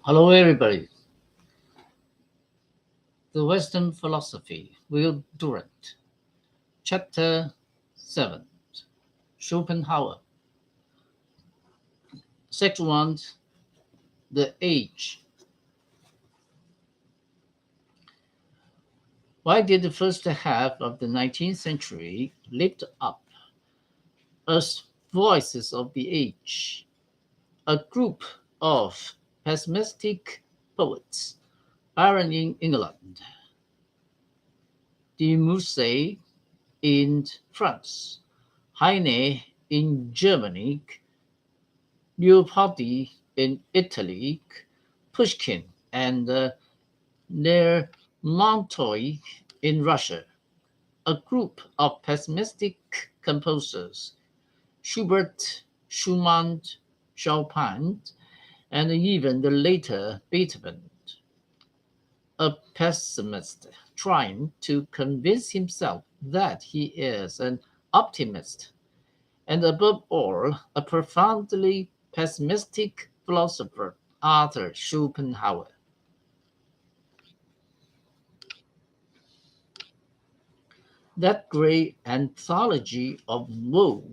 Hello, everybody. The Western Philosophy, Will Durant, Chapter 7, Schopenhauer, Section 1, The Age. Why did the first half of the 19th century lift up as voices of the age? A group of pessimistic poets, Byron in England, de Musset in France, Heine in Germany, Leopardi in Italy, Pushkin and Lermontov in Russia, a group of pessimistic composers, Schubert, Schumann, Chopin, and even the later Beethoven, a pessimist trying to convince himself that he is an optimist, and above all, a profoundly pessimistic philosopher, Arthur Schopenhauer. That great anthology of woe,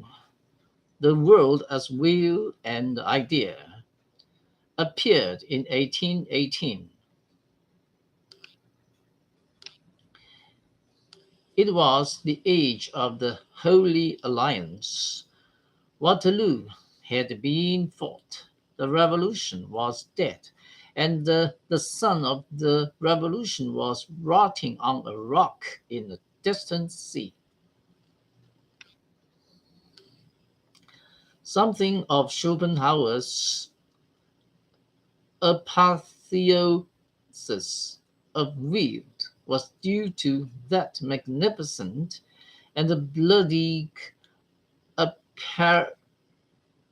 The World as Will and Idea, appeared in 1818. It was the age of the Holy Alliance. Waterloo had been fought, the revolution was dead, and the sun of the revolution was rotting on a rock in a distant sea. Something of Schopenhauer's apotheosis of will was due to that magnificent and bloody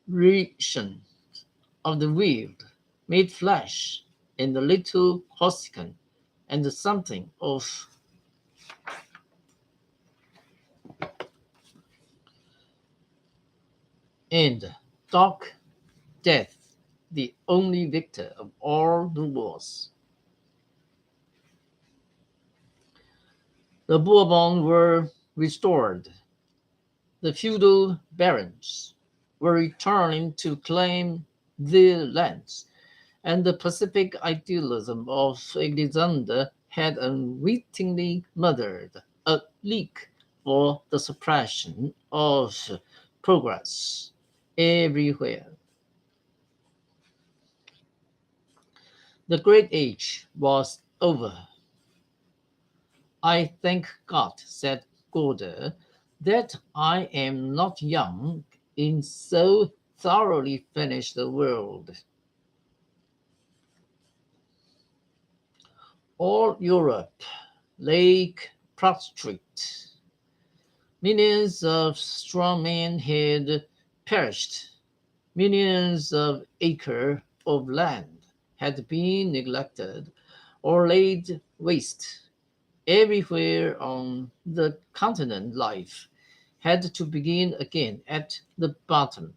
apparition of the will made flesh in the little Corsican, and something of end, dark death, the only victor of all the wars. The Bourbons were restored. The feudal barons were returning to claim their lands, and the pacific idealism of Alexander had unwittingly mothered a league for the suppression of progress everywhere. The Great Age was over. I thank God, said Goddard, that I am not young in so thoroughly finished a world. All Europe lay prostrate. Millions of strong men had perished. Millions of acres of land had been neglected or laid waste. Everywhere on the continent, life had to begin again at the bottom.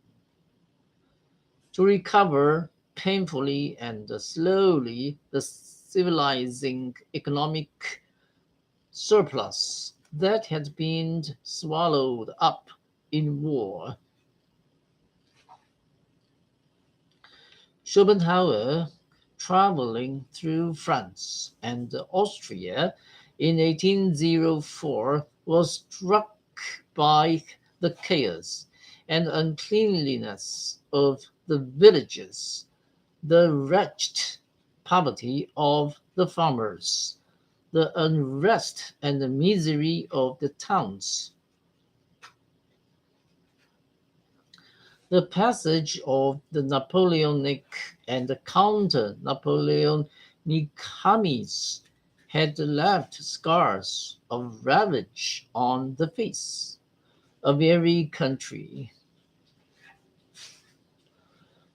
To recover painfully and slowly the civilizing economic surplus that had been swallowed up in war. Schopenhauer, traveling through France and Austria in 1804, was struck by the chaos and uncleanliness of the villages, the wretched poverty of the farmers, the unrest and the misery of the towns. The passage of the Napoleonic and the counter-Napoleonic armies had left scars of ravage on the face of every country.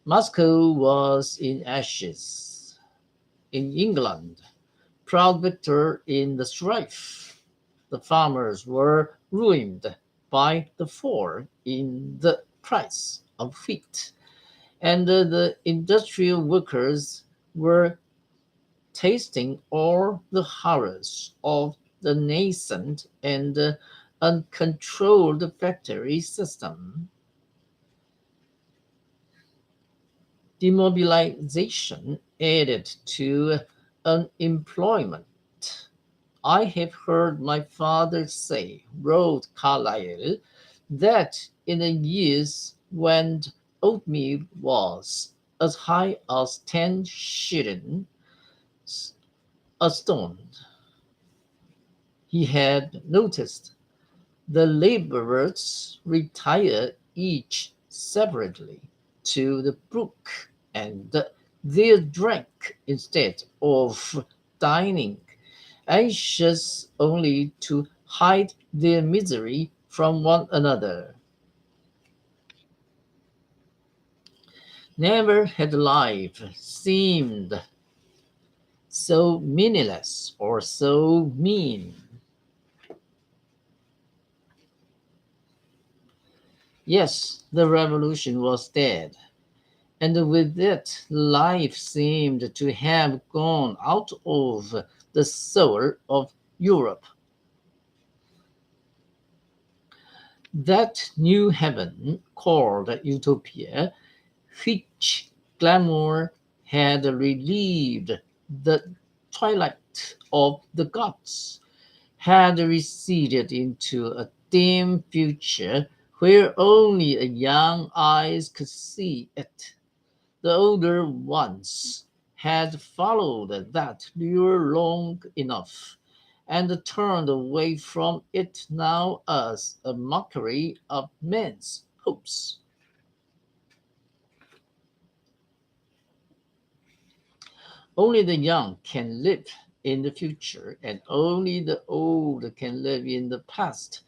Moscow was in ashes. In England, proud victor in the strife, the farmers were ruined by the fall in the price of wheat, and the industrial workers were tasting all the horrors of the nascent and uncontrolled factory system. Demobilization added to unemployment. I have heard my father say, wrote Carlyle, that in the years when oatmeal was as high as 10 shillings a stone, he had noticed the laborers retire each separately to the brook, and they drank instead of dining, anxious only to hide their misery from one another. Never had life seemed so meaningless or so mean. Yes, the revolution was dead, and with it life seemed to have gone out of the soul of Europe. That new heaven called Utopia, which glamour had relieved the twilight of the gods, had receded into a dim future where only a young eyes could see it. The older ones had followed that lure long enough, and turned away from it now as a mockery of men's hopes. Only the young can live in the future, and only the old can live in the past.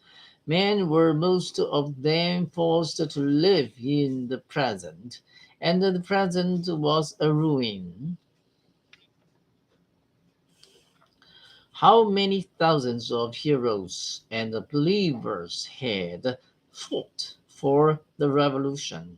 Men were most of them forced to live in the present, and the present was a ruin. How many thousands of heroes and believers had fought for the revolution?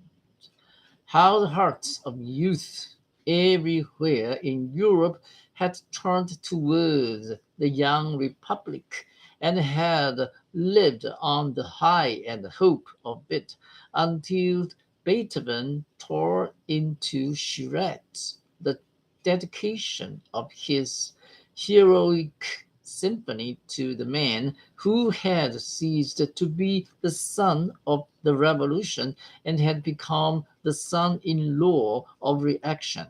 How the hearts of youth everywhere in Europe had turned towards the young republic and had lived on the high and hope of it until Beethoven tore into shreds the dedication of his heroic symphony to the man who had ceased to be the son of the revolution and had become the son in law of reaction.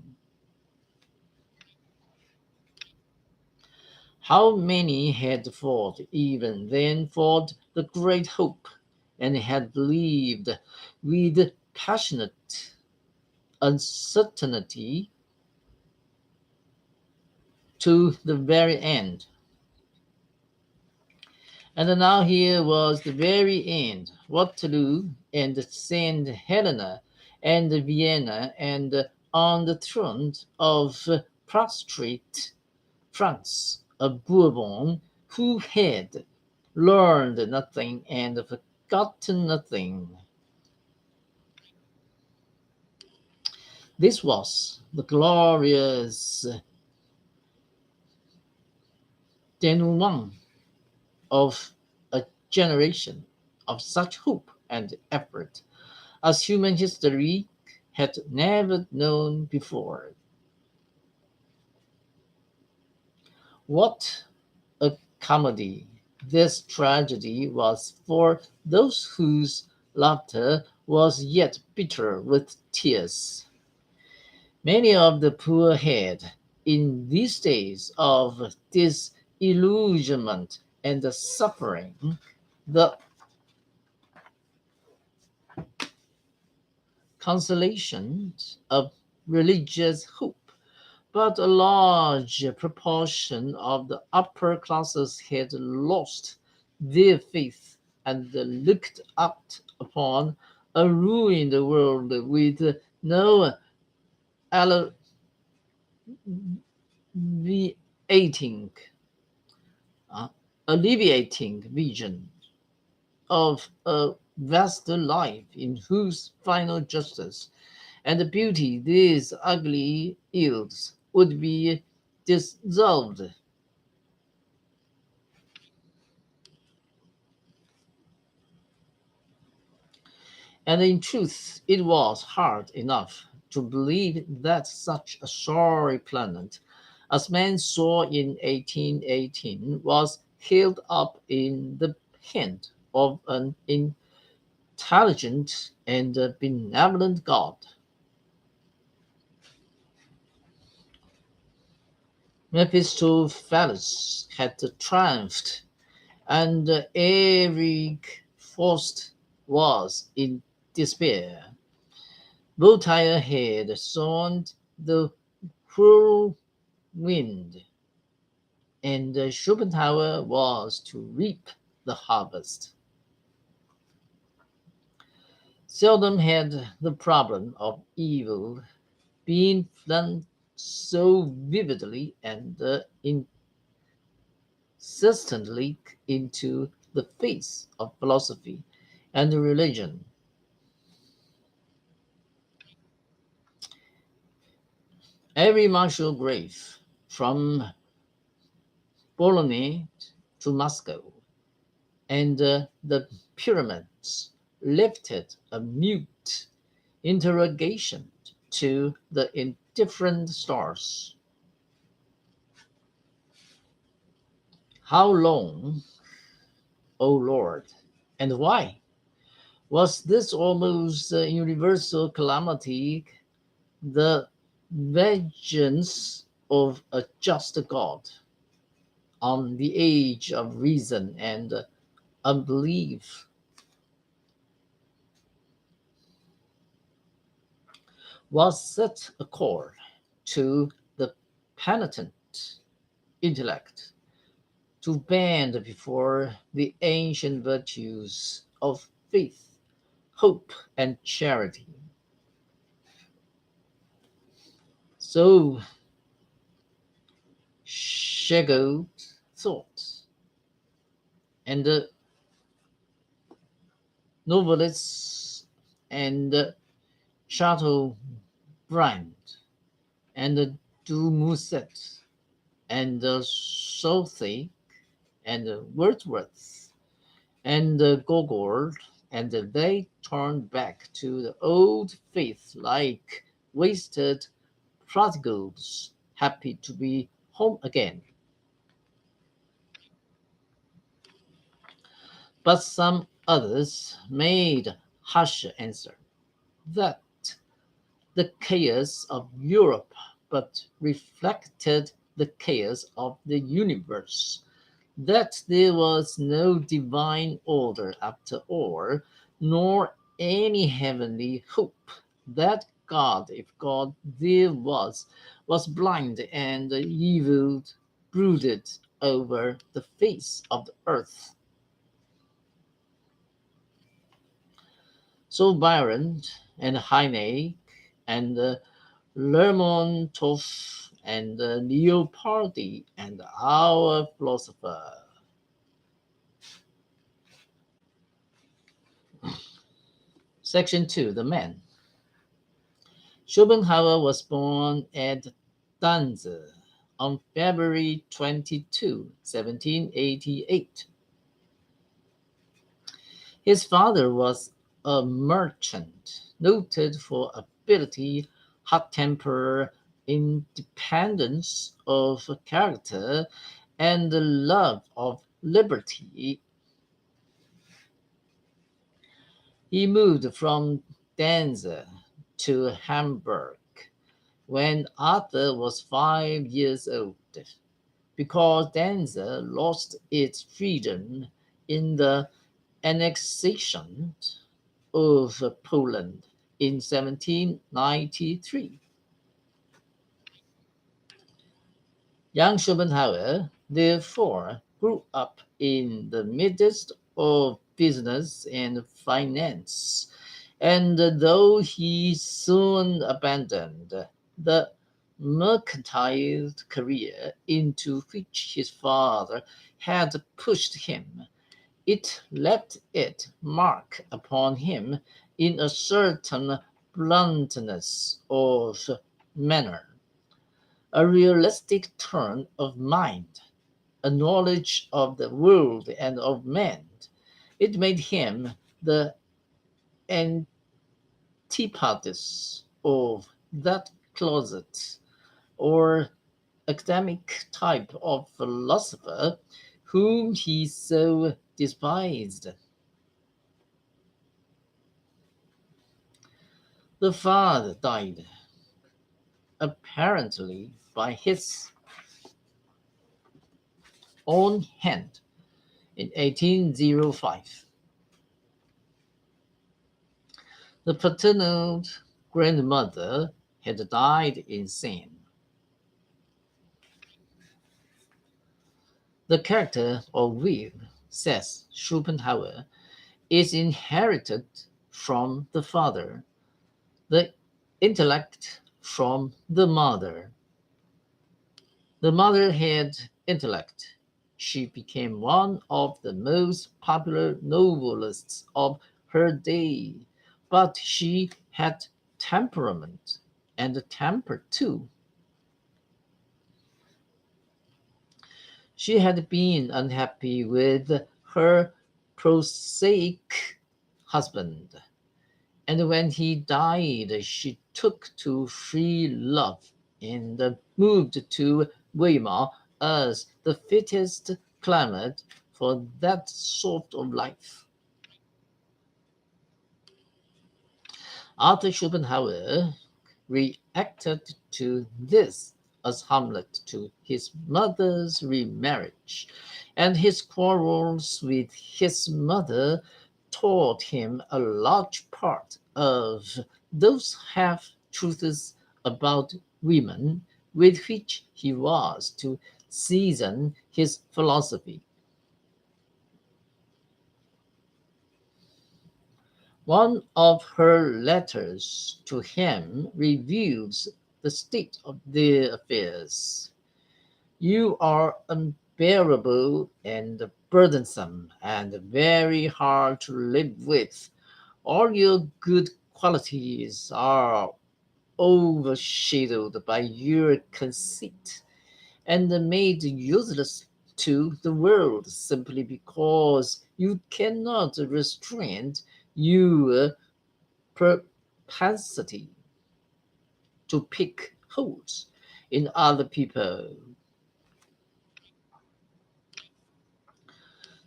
How many had fought, even then fought the great hope, and had believed with passionate uncertainty to the very end. And now here was the very end, Waterloo and St. Helena and Vienna, and on the throne of prostrate France, a Bourbon who had learned nothing and forgotten nothing. This was the glorious denouement of a generation of such hope and effort as human history had never known before. What a comedy this tragedy was for those whose laughter was yet bitter with tears. Many of the poor had, in these days of disillusionment and suffering, the consolations of religious hope. But a large proportion of the upper classes had lost their faith and looked out upon a ruined world with no alleviating, uh, alleviating vision of a vaster life in whose final justice and beauty these ugly ills would be dissolved. And in truth, it was hard enough to believe that such a sorry planet as man saw in 1818 was held up in the hand of an intelligent and benevolent God. Mephistopheles had triumphed, and Eric Faust was in despair. Voltaire had sown the cruel wind, and Schopenhauer was to reap the harvest. Seldom had the problem of evil been flung so vividly and insistently into the face of philosophy and religion. Every martial grave, from Bologna to Moscow, and the pyramids lifted a mute interrogation to the indifferent stars. How long, O Lord, and why? Was this almost universal calamity the vengeance of a just God on the age of reason and unbelief? Was it a call to the penitent intellect to bend before the ancient virtues of faith, hope, and charity? So Shegel thought, and the novelists and Chateaubriand and Du Musset and Southey and Wordsworth and Gogol, and they turned back to the old faith like wasted prodigals, happy to be home again. But some others made harsher answer that the chaos of Europe but reflected the chaos of the universe, that there was no divine order after all, nor any heavenly hope, that God, if God there was blind and evil brooded over the face of the earth. So Byron and Heine and Lermontov and Leopardi and our philosopher. Section 2, The Man. Schopenhauer was born at Danzig on February 22, 1788. His father was a merchant, noted for ability, hot temper, independence of character, and the love of liberty. He moved from Danzig to Hamburg when Arthur was 5 years old, because Danzig lost its freedom in the annexation of Poland in 1793. Young Schopenhauer, therefore, grew up in the midst of business and finance, and though he soon abandoned the mercantile career into which his father had pushed him, it left its mark upon him in a certain bluntness of manner, a realistic turn of mind, a knowledge of the world and of men. It made him the antipodes of that closet or academic type of philosopher whom he so despised. The father died, apparently by his own hand, in 1805. The paternal grandmother had died insane. The character of will, says Schopenhauer, is inherited from the father, the intellect from the mother. The mother had intellect. She became one of the most popular novelists of her day, but she had temperament, and temper too. She had been unhappy with her prosaic husband, and when he died, she took to free love and moved to Weimar as the fittest climate for that sort of life. Arthur Schopenhauer reacted to this as Hamlet to his mother's remarriage, and his quarrels with his mother taught him a large part of those half truths about women with which he was to season his philosophy. One of her letters to him reveals the state of their affairs. You are unbearable and burdensome and very hard to live with. All your good qualities are overshadowed by your conceit and made useless to the world simply because you cannot restrain your propensity to pick holes in other people.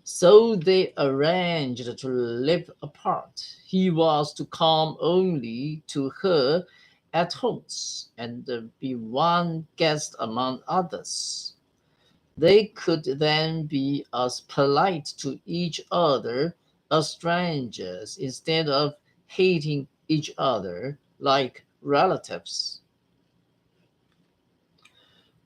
So they arranged to live apart. He was to come only to her at homes and be one guest among others. They could then be as polite to each other as strangers instead of hating each other like relatives.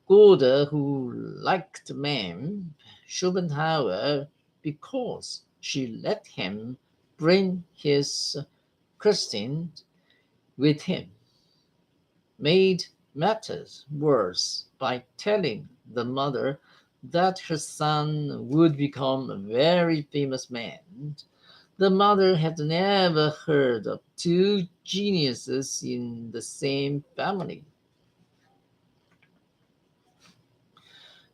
Gode, who liked Mem Schopenhauer because she let him bring his Christine with him, made matters worse by telling the mother that her son would become a very famous man. The mother had never heard of two geniuses in the same family.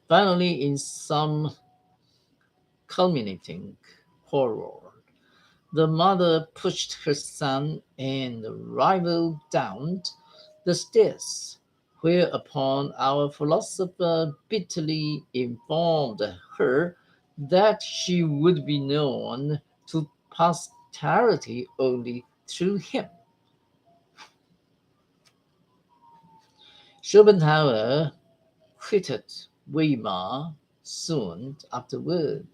Finally, in some culminating horror, the mother pushed her son and rival down the stairs, whereupon our philosopher bitterly informed her that she would be known to posterity only through him. Schopenhauer quitted Weimar soon afterward,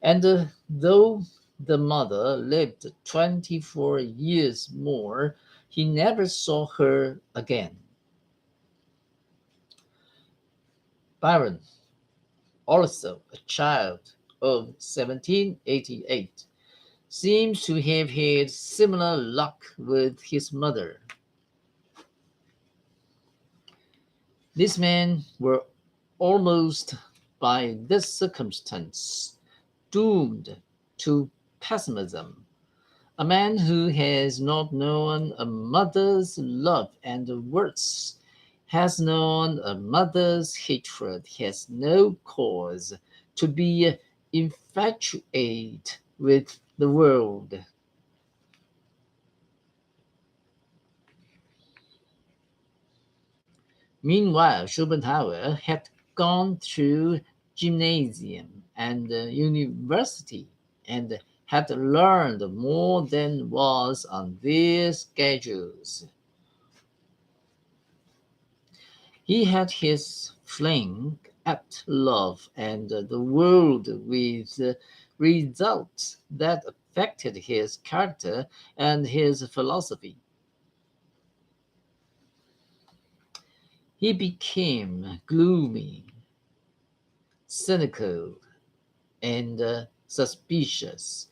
and though the mother lived 24 years more, he never saw her again. Byron, also a child of 1788, seems to have had similar luck with his mother. These men were almost by this circumstance doomed to pessimism. A man who has not known a mother's love and words has known a mother's hatred, has no cause to be infatuated with the world. Meanwhile, Schopenhauer had gone through gymnasium and university and had learned more than was on their schedules. He had his fling at love and the world with results that affected his character and his philosophy. He became gloomy, cynical, and suspicious.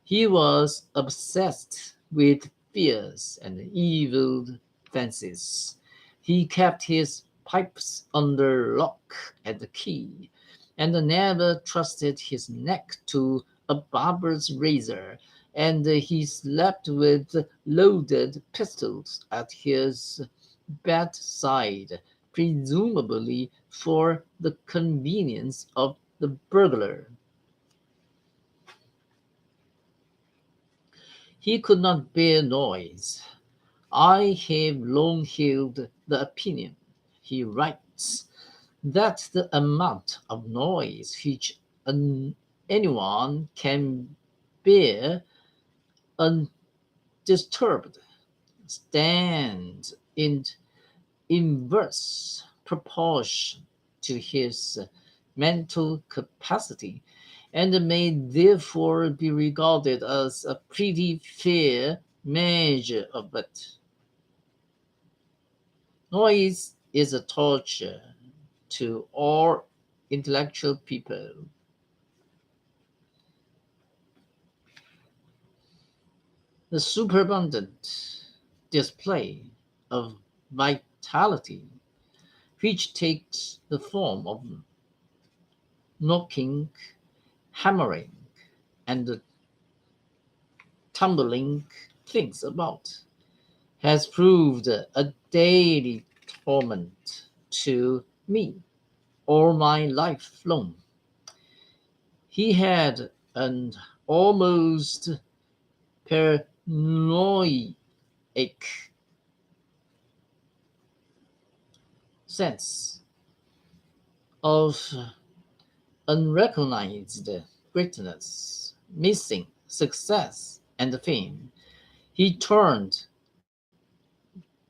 He was obsessed with fears and evil fancies. He kept his pipes under lock and key, and never trusted his neck to a barber's razor, and he slept with loaded pistols at his bedside, presumably for the convenience of the burglar. He could not bear noise. I have long held the opinion, he writes, that the amount of noise which anyone can bear undisturbed stands in inverse proportion to his mental capacity, and may therefore be regarded as a pretty fair measure of it. Noise is a torture to all intellectual people. The superabundant display of vitality, which takes the form of knocking, hammering, and tumbling things about, has proved a daily torment to me all my life long. He had an almost paranoid sense of unrecognized greatness, missing success and fame. He turned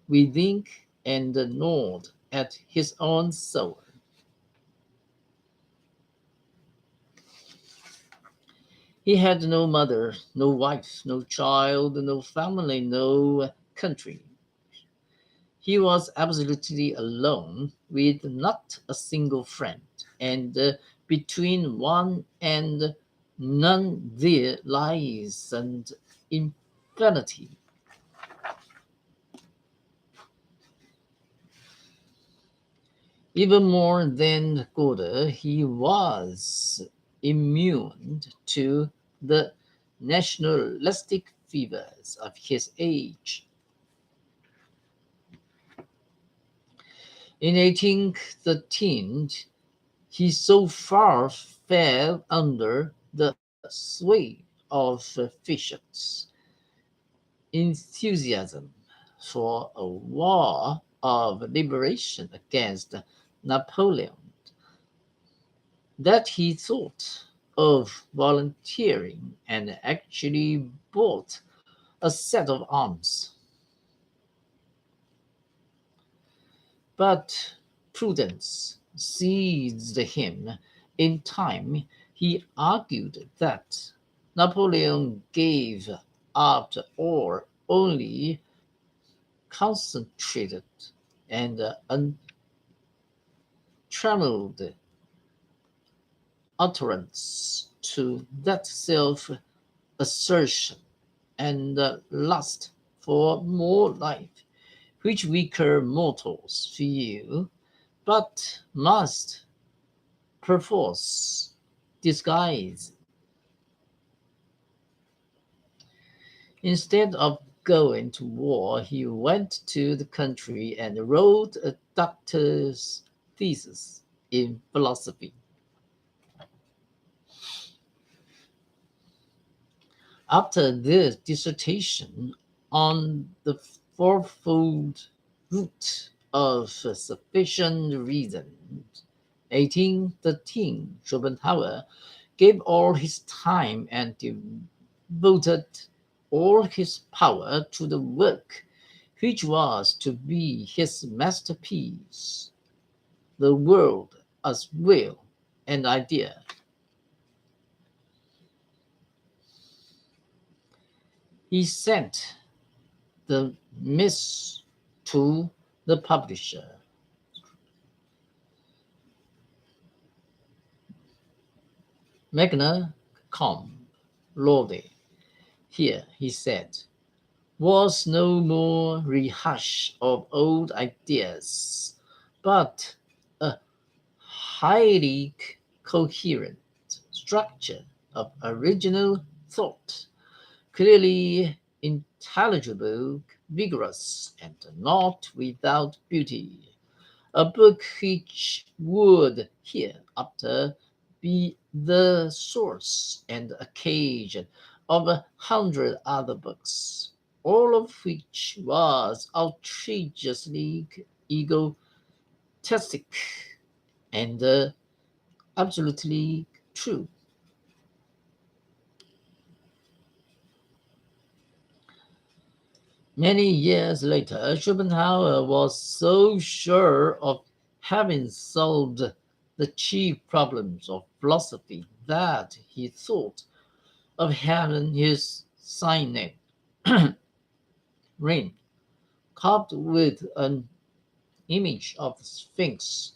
within and gnawed at his own soul. He had no mother, no wife, no child, no family, no country. He was absolutely alone with not a single friend, and between one and none there lies an infinity. Even more than Goethe, he was immune to the nationalistic fevers of his age. In 1813, he so far fell under the sway of Fischer's enthusiasm for a war of liberation against Napoleon that he thought of volunteering and actually bought a set of arms. But prudence seized him. In time, he argued that Napoleon gave, after all, only concentrated and untrammeled utterance to that self assertion and lust for more life, which weaker mortals feel, but must perforce disguise. Instead of going to war, he went to the country and wrote a doctor's thesis in philosophy. After this dissertation on the fourfold root of sufficient reason, 1813, Schopenhauer gave all his time and devoted all his power to the work which was to be his masterpiece, the world as will and idea. He sent the miss to the publisher. Magna cum laude. Here, he said, was no more rehash of old ideas, but a highly coherent structure of original thought, clearly intelligible, vigorous, and not without beauty. A book which would hereafter be the source and occasion of 100 other books, all of which was outrageously egotistic and absolutely true. Many years later, Schopenhauer was so sure of having solved the chief problems of philosophy that he thought of having his signet ring carved with an image of the Sphinx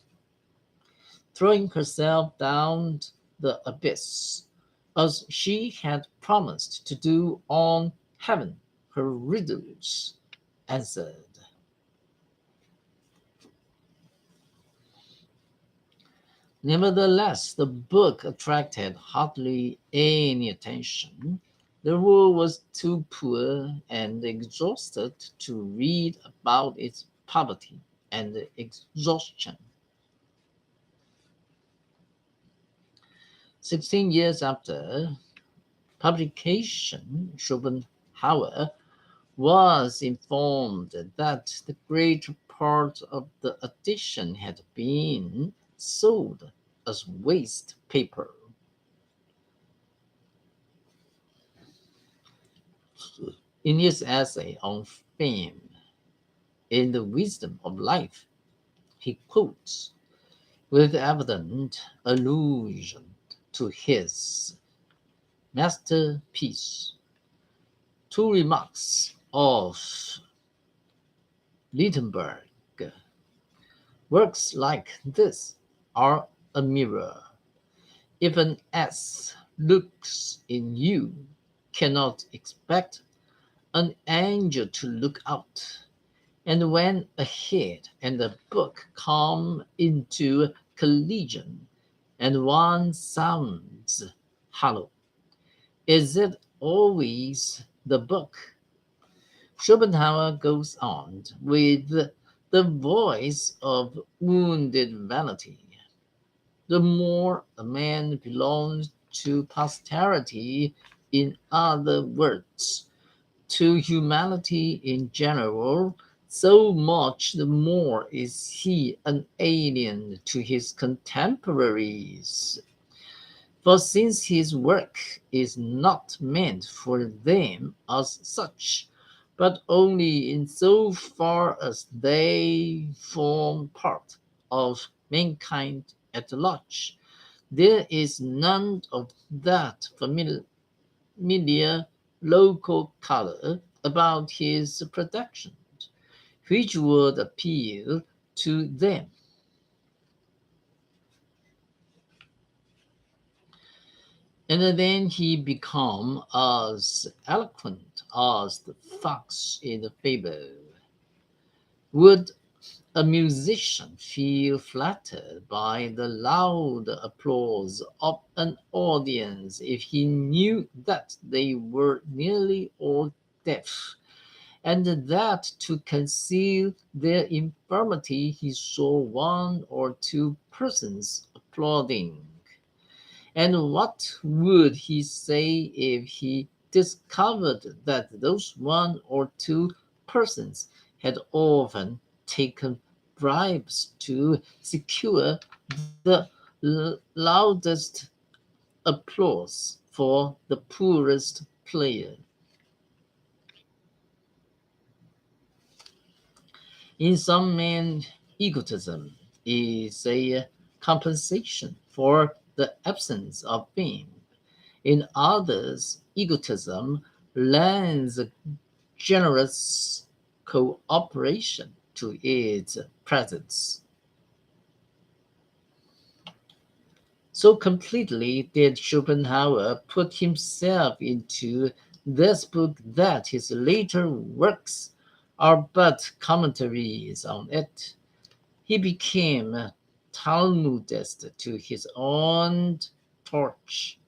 throwing herself down the abyss, as she had promised to do on having her riddles answered. Nevertheless, the book attracted hardly any attention. The world was too poor and exhausted to read about its poverty and exhaustion. 16 years after publication, Schopenhauer was informed that the greater part of the edition had been sold as waste paper. In his essay on fame, in the wisdom of life, he quotes, with evident allusion to his masterpiece, two remarks of Littenberg. Works like this are a mirror. If an ass looks in you, cannot expect an angel to look out. And when a head and a book come into collision, and one sounds hollow, is it always the book? Schopenhauer goes on with the voice of wounded vanity. The more a man belongs to posterity, in other words, to humanity in general, so much the more is he an alien to his contemporaries. For since his work is not meant for them as such, but only in so far as they form part of mankind at large, there is none of that familiar local color about his productions which would appeal to them. And then he become as eloquent as the fox in the fable. Would a musician feel flattered by the loud applause of an audience if he knew that they were nearly all deaf, and that to conceal their infirmity he saw one or two persons applauding. And what would he say if he discovered that those one or two persons had often taken bribes to secure the loudest applause for the poorest player? In some men, egotism is a compensation for the absence of fame. In others, egotism lends a generous cooperation to its presence. So completely did Schopenhauer put himself into this book that his later works are but commentaries on it. He became a Talmudist to his own torch,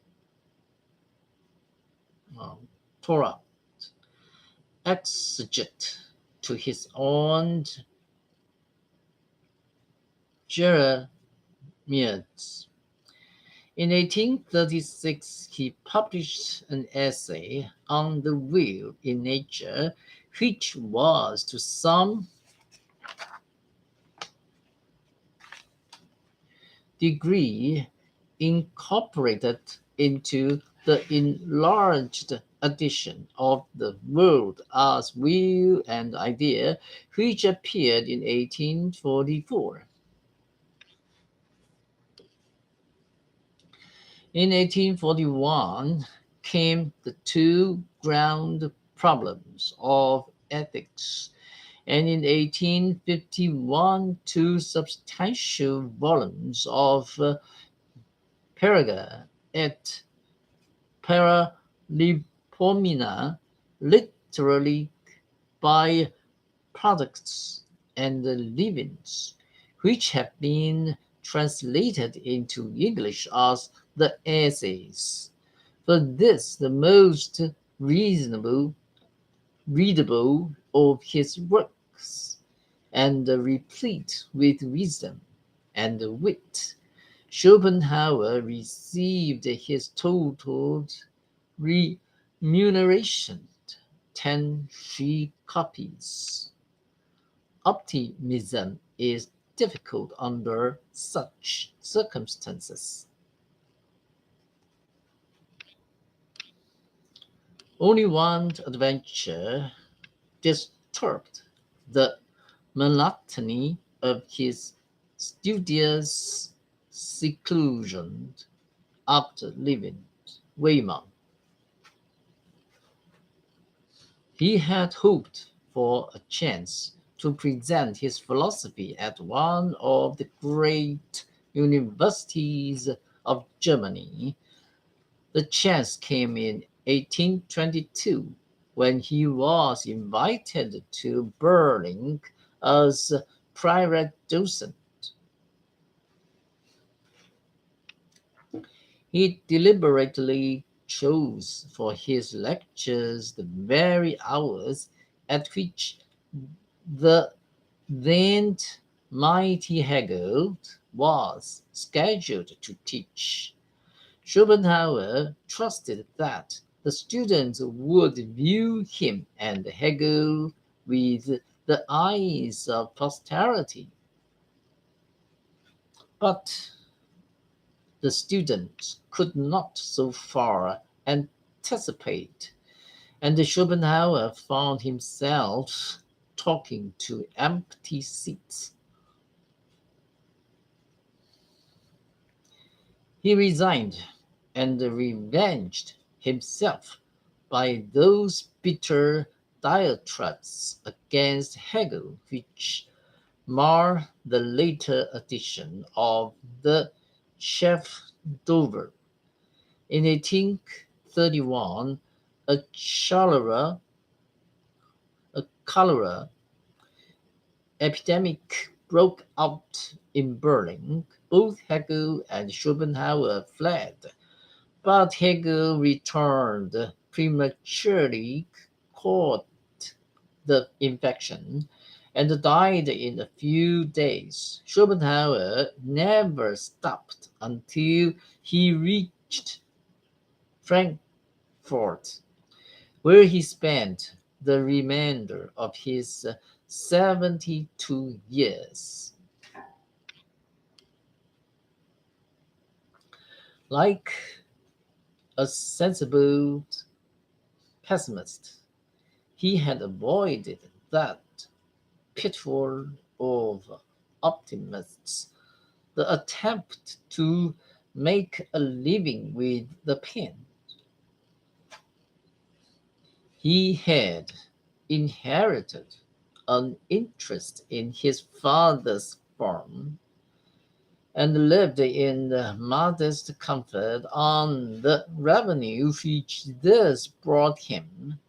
Torah, exegete to his own Jeremiads. In 1836, he published an essay on the will in nature, which was to some degree incorporated into the enlarged edition of the world as will and idea, which appeared in 1844. In 1841 came the two ground problems of ethics, and in 1851 two substantial volumes of Perga et Paralipomena, literally by products and livings, which have been translated into English as the essays. For this, the most reasonable, readable of his works, and replete with wisdom and wit, Schopenhauer received his total remuneration, 10 free copies. Optimism is difficult under such circumstances. Only one adventure disturbed the monotony of his studious seclusion after leaving Weimar. He had hoped for a chance to present his philosophy at one of the great universities of Germany. The chance came in 1822 when he was invited to Berlin as private docent. He deliberately chose for his lectures the very hours at which the then mighty Hegel was scheduled to teach. Schopenhauer trusted that the students would view him and Hegel with the eyes of posterity. But the students could not so far anticipate, and Schopenhauer found himself talking to empty seats. He resigned and revenged himself by those bitter diatribes against Hegel which mar the later edition of the Chef d'Oeuvre. In 1831, a cholera epidemic broke out in Berlin. Both Hegel and Schopenhauer fled, but Hegel returned prematurely, caught the infection and died in a few days. Schopenhauer never stopped until he reached Frankfurt, where he spent the remainder of his 72 years. Like a sensible pessimist, he had avoided that pitfall of optimists, the attempt to make a living with the pen. He had inherited an interest in his father's farm and lived in modest comfort on the revenue which this brought him.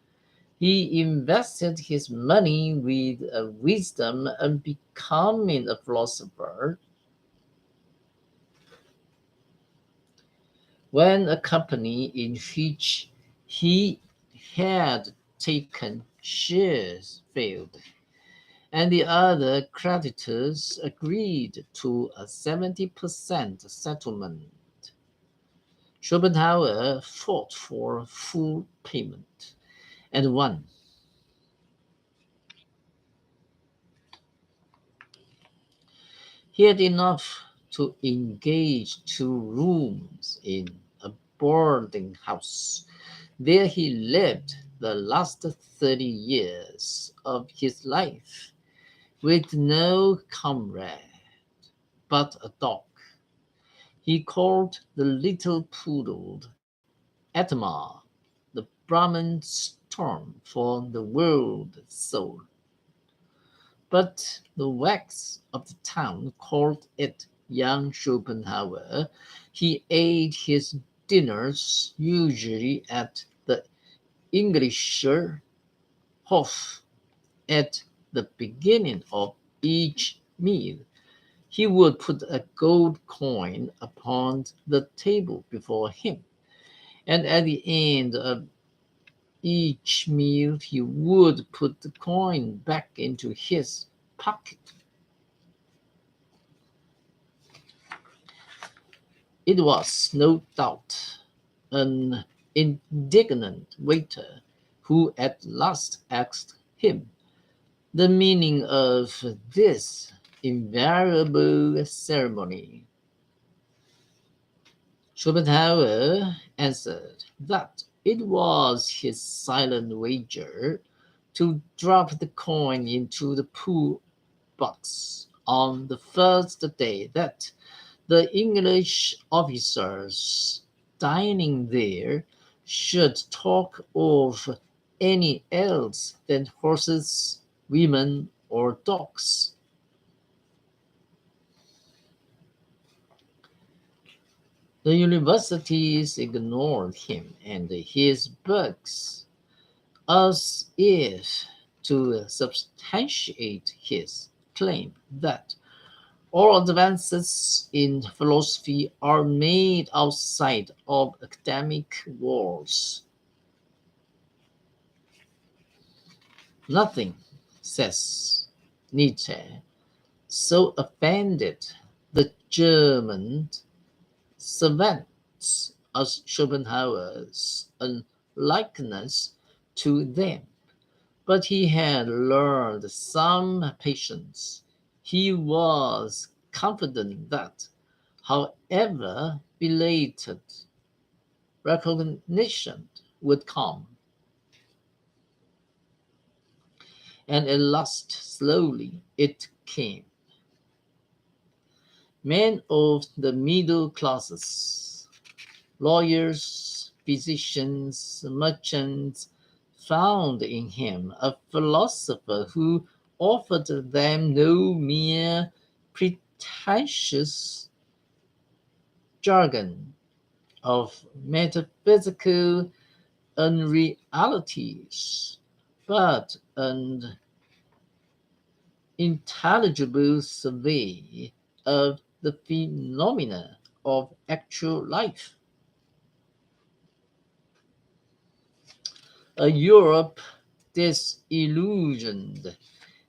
He invested his money with wisdom and becoming a philosopher. When a company in which he had taken shares failed, and the other creditors agreed to a 70% settlement, Schopenhauer fought for full payment and won. He had enough to engage 2 rooms in a boarding house. There he lived the last 30 years of his life with no comrade but a dog. He called the little poodle Atma, the Brahman's term for the world soul. But the wags of the town called it young Schopenhauer. He ate his dinners usually at the Englischer Hof. At the beginning of each meal, he would put a gold coin upon the table before him, and at the end of each meal he would put the coin back into his pocket. It was, no doubt, an indignant waiter who at last asked him the meaning of this invariable ceremony. Schopenhauer answered that it was his silent wager to drop the coin into the pool box on the first day that the English officers dining there should talk of any else than horses, women, or dogs. The universities ignored him and his books as if to substantiate his claim that all advances in philosophy are made outside of academic walls. Nothing, says Nietzsche, so offended the German savants as Schopenhauer's unlikeness to them. But he had learned some patience. He was confident that, however belated, recognition would come. And at last, slowly, it came. Men of the middle classes, lawyers, physicians, merchants, found in him a philosopher who offered them no mere pretentious jargon of metaphysical unrealities, but an intelligible survey of the phenomena of actual life. A Europe disillusioned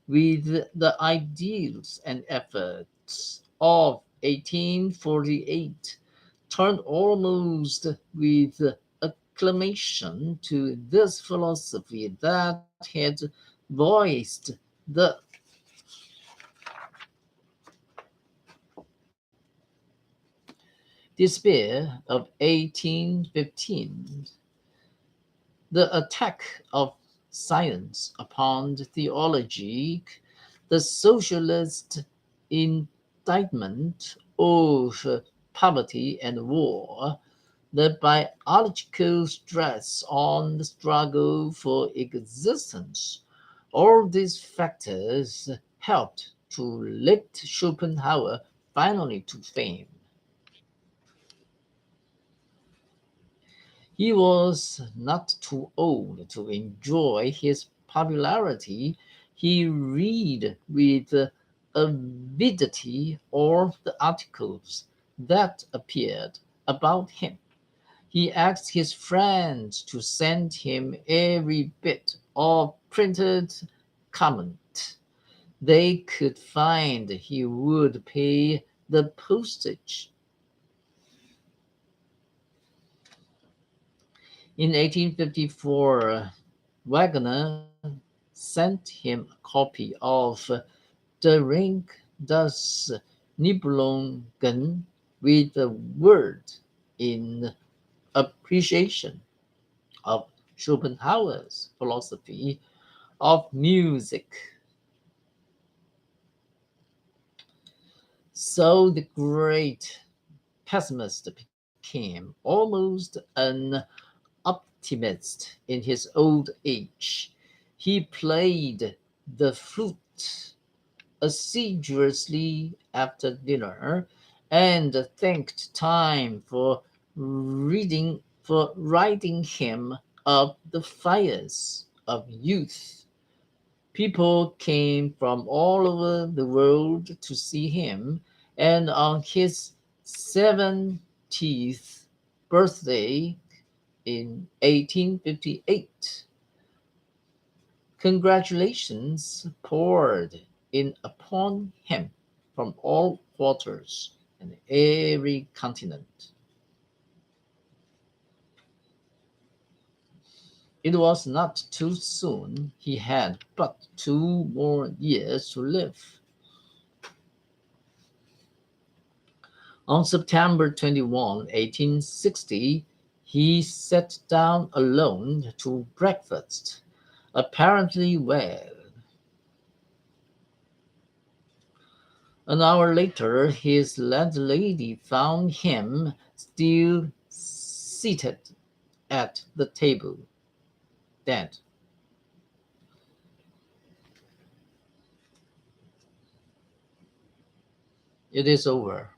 with the ideals and efforts of 1848, turned almost with acclamation to this philosophy that had voiced the despair of 1815. The attack of science upon theology, the socialist indictment of poverty and war, the biological stress on the struggle for existence, all these factors helped to lift Schopenhauer finally to fame. He was not too old to enjoy his popularity. He read with avidity all the articles that appeared about him. He asked his friends to send him every bit of printed comment they could find. He would pay the postage. In 1854, Wagner sent him a copy of Durant das Nibelungen with a word in appreciation of Schopenhauer's philosophy of music. So the great pessimist became almost an optimist in his old age. He played the flute assiduously after dinner and thanked time for writing him of the fires of youth. People came from all over the world to see him, and on his 70th birthday in 1858, congratulations poured in upon him from all quarters and every continent. It was not too soon. He had but 2 more years to live. On September 21, 1860, he sat down alone to breakfast, apparently well. An hour later, his landlady found him still seated at the table, dead. It is over.